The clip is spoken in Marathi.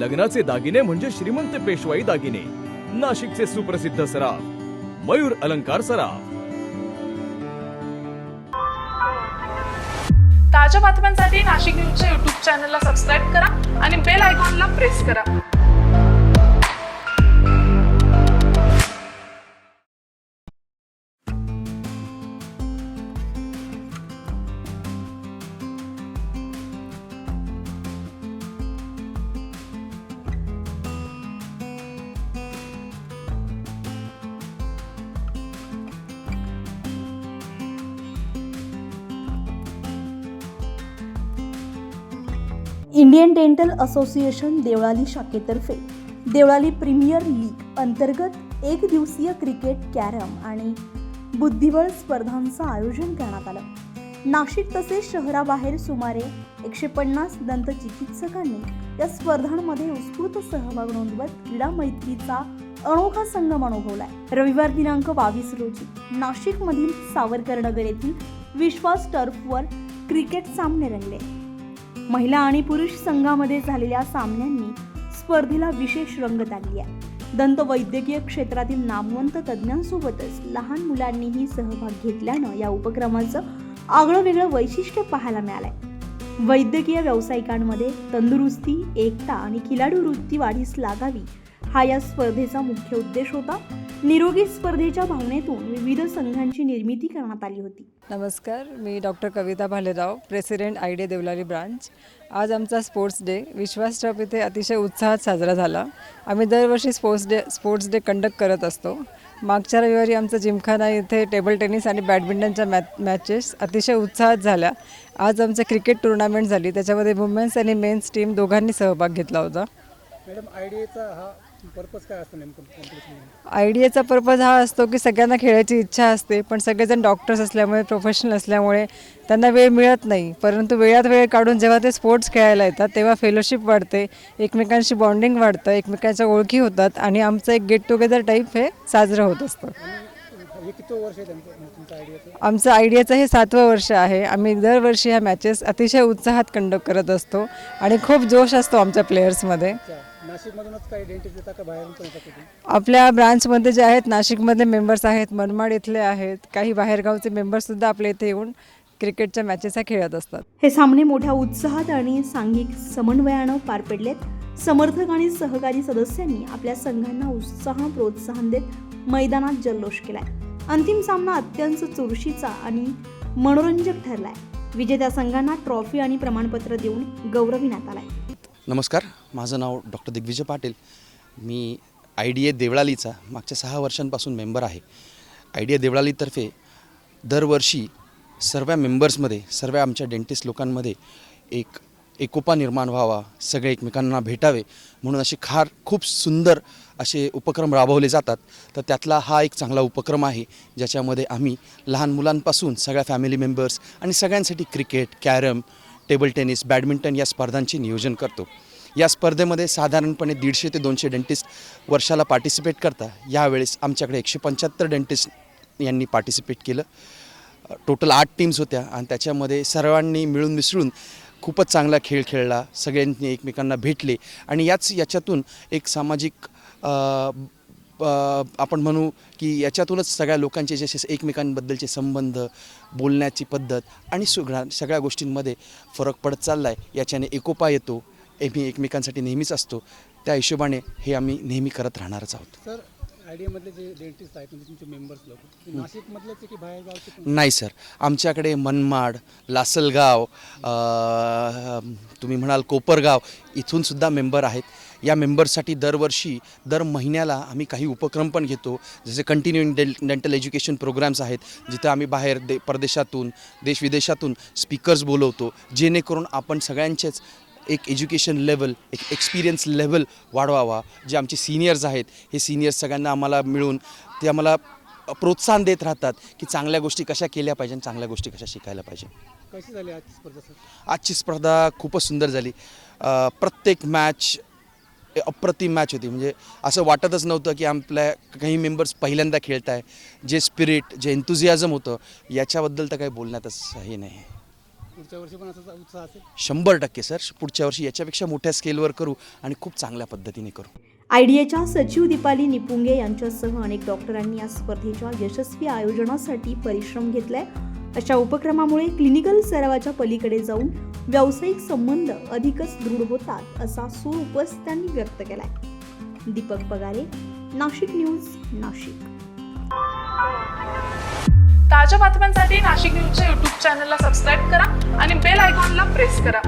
लग्नाचे दागिने म्हणजे श्रीमंत पेशवाई दागिने. नाशिकचे सुप्रसिद्ध सराफ मयूर अलंकार सराफ. ताज्या बातम्यांसाठी नाशिक न्यूजच्या YouTube चॅनलला सबस्क्राईब करा आणि बेल आयकॉनला प्रेस करा. इंडियन डेंटल असोसिएशन देवळाली शाखेतर्फे देवळाली प्रीमियर लीग अंतर्गत एक दिवसीय क्रिकेट, कॅरम आणि बुद्धिबळ स्पर्धांचं आयोजन करण्यात आलं. नाशिक तसेच शहराबाहेर सुमारे 150 दंतचिकित्सकांनी या स्पर्धांमध्ये उत्स्फूर्त सहभाग नोंदवत क्रीडा मैत्रीचा अनोखा संगम अनुभवलाय. रविवार दिनांक 22 रोजी नाशिकमधील सावरकरनगर येथील विश्वास टर्फवर क्रिकेट सामने रंगले. महिला आणि पुरुष संघामध्ये झालेल्या सामन्यांनी स्पर्धेला विशेष रंगत आणली आहे. दंत वैद्यकीय क्षेत्रातील नामवंत तज्ज्ञांसोबतच लहान मुलांनीही सहभाग घेतल्यानं या उपक्रमाचं आगळं वेगळं वैशिष्ट्य पाहायला मिळालंय. वैद्यकीय व्यावसायिकांमध्ये तंदुरुस्ती, एकता आणि खिलाडू वृत्ती वाढीस लागावी हा या स्पर्धेचा मुख्य उद्देश होता. निरोगी स्पर्धेच्या भावनेतून विविध संघांची निर्मिती करण्यात आली होती. नमस्कार, मी doctor Kavita Bhalerao, president IDA Deolali branch. आज आमचा स्पोर्ट्स डे विश्वास टर्फ इथे अतिशय उत्साहात साजरा झाला. आम्ही दरवर्षी स्पोर्ट्स डे कंडक्ट करत असतो. मागच्या रविवारी आमचं जिमखाना इथे टेबल टेनिस आणि बॅडमिंटनच्या मॅचेस अतिशय उत्साहात झाल्या. आज आमचं क्रिकेट टुर्नामेंट झाली, त्याच्यामध्ये वुमेन्स आणि मेन्स टीम दोघांनी सहभाग घेतला होता. मॅडम, आयडियाचा हा पर्पज काय असतो नेमकं कॉम्पिटिशन? आयडियाचा पर्पज हा असतो की सगळ्यांना खेळायची इच्छा असते, पण सगळेजण डॉक्टर्स असल्यामुळे, प्रोफेशनल असल्यामुळे त्यांना वेळ मिळत नाही. परंतु वेळात वेळ काढून जेव्हा ते स्पोर्ट्स खेळायला येतात तेव्हा फेलोशिप वाढते, एकमेकांशी बॉन्डिंग वाढतं, एकमेकांच्या ओळखी होतात आणि आमचं एक गेट टुगेदर टाईप हे साजरं होत असतं. हे किती वर्ष आहे तुमचं आयडियाचं? आमचं आयडियाचं हे 7वं वर्ष आहे. आम्ही दरवर्षी ह्या मॅचेस अतिशय उत्साहात कंडक्ट करत असतो आणि खूप जोश असतो आमच्या प्लेयर्समध्ये. नाशिकमधूनच काही डेंटिस्ट येतात का बाहेरून पण येतात तिथे? आपल्या ब्रांचमध्ये जे आहेत नाशिकमधले मेंबर्स आहेत, मनमाड इथले आहेत, काही बाहेरगावचे मेंबर्ससुद्धा आपल्या इथे येऊन क्रिकेटच्या मॅचेस खेळत असतात. हे सामने मोठ्या उत्साहात आणि सांघिक समन्वयानं पार पडलेत. समर्थक आणि सहकारी सदस्यांनी आपल्या संघांना उत्साह प्रोत्साहन देत मैदानात जल्लोष केलाय. अंतिम सामना अत्यंत चुरशीचा आणि मनोरंजक ठरलाय. विजेत्या संघांना ट्रॉफी आणि प्रमाणपत्र देऊन गौरविण्यात आलाय. नमस्कार, माझं नाव डॉक्टर दिग्विजय पाटील. मी आयडिया देवळालीचा मागच्या 6 वर्षांपासून मेंबर आहे. आयडिया देवळालीतर्फे दरवर्षी सर्व मेंबर्समध्ये, सर्व आमच्या डेंटिस्ट लोकांमध्ये एक एकोपा निर्माण व्हावा, सगळे एकमेकांना भेटावे म्हणून असे खूप सुंदर असे उपक्रम राबवले जातात. तर त्यातला हा एक चांगला उपक्रम आहे, ज्याच्यामध्ये आम्ही लहान मुलांपासून सगळ्या फॅमिली मेंबर्स आणि सगळ्यांसाठी cricket, carrom, table tennis, badminton या स्पर्धांचे नियोजन करतो. या स्पर्धेमध्ये साधारणपणे 150 ते 200 डेंटिस्ट वर्षाला पार्टिसिपेट करतात. यावेळेस आमच्याकडे 175 डेंटिस्ट यांनी पार्टिसिपेट केलं. टोटल 8 टीम्स होत्या आणि त्याच्यामध्ये सर्वांनी मिळून मिसळून खूपच चांगला खेळ खेळला. सगळ्यांनी एकमेकांना भेटले आणि याच्यातून एक सामाजिक आपण म्हणू की याच्यातूनच सगळ्या लोकांचे जे एकमेकांबद्दलचे संबंध, बोलण्याची पद्धत आणि सगळ्या गोष्टींमध्ये फरक पडत चालला आहे. याच्याने एकोपा येतो, आम्ही एकमेकांसाठी नेहमीच असतो. त्या हिशोबाने हे आम्ही नेहमी करत राहणारच आहोत. सर, आयडियामधले जे डेंटिस्ट आहेत म्हणजे तुमचे मेंबर्स लोक नाशिकमधलेच की बाहेर गावचे? नाही सर, आमच्याकडे मनमाड, लासलगाव, तुम्ही म्हणाल कोपरगाव, इथूनसुद्धा मेंबर आहेत. या मेंबर्ससाठी दरवर्षी दर महिन्याला आम्ही काही उपक्रम पण घेतो, जसे कंटिन्युइंग डेंटल एज्युकेशन प्रोग्राम्स आहेत, जिथं आम्ही बाहेर परदेशातून, देशविदेशातून स्पीकर्स बोलवतो, जेणेकरून आपण सगळ्यांचेच एक एज्युकेशन लेवल, एक एक्सपिरियन्स लेवल वाढवावा. जे आमचे सिनियर्स आहेत, हे सिनियर्स सगळ्यांना आम्हाला मिळून ते आम्हाला प्रोत्साहन देत राहतात की चांगल्या गोष्टी कशा केल्या पाहिजे, चांगल्या गोष्टी कशा शिकायला पाहिजे. कशी झाली आजची स्पर्धा सर? आजची स्पर्धा खूपच सुंदर झाली. प्रत्येक मॅच अप्रतिम मॅच होती. म्हणजे असं वाटतच नव्हतं की आपल्या काही मेंबर्स पहिल्यांदा खेळत आहे. जे स्पिरिट, जे एन्थुझियाझम होतं, याच्याबद्दल तर काही बोलण्यातच हे नाही. पुढच्या वर्षी पण असा उत्साह असेल? 100% सर. पुढच्या वर्षी याच्यापेक्षा मोठ्या स्केलवर करू आणि खूप चांगल्या पद्धतीने करू. आयडीएच्या सचिव दीपाली निपुंगे यांच्यासह अनेक डॉक्टरांनी या स्पर्धेच्या यशस्वी आयोजनासाठी परिश्रम घेतलाय. अशा उपक्रमामुळे क्लिनिकल सरावाच्या पलीकडे जाऊन व्यावसायिक संबंध अधिकच दृढ होतात असा सूर उपस्थितांनी व्यक्त केलाय. दीपक पगारे, नाशिक न्यूज, नाशिक. ताज्या बातम्यांसाठी नाशिक न्यूजच्या यूट्यूब चॅनलला सबस्क्राईब करा आणि बेल आयकॉनला प्रेस करा.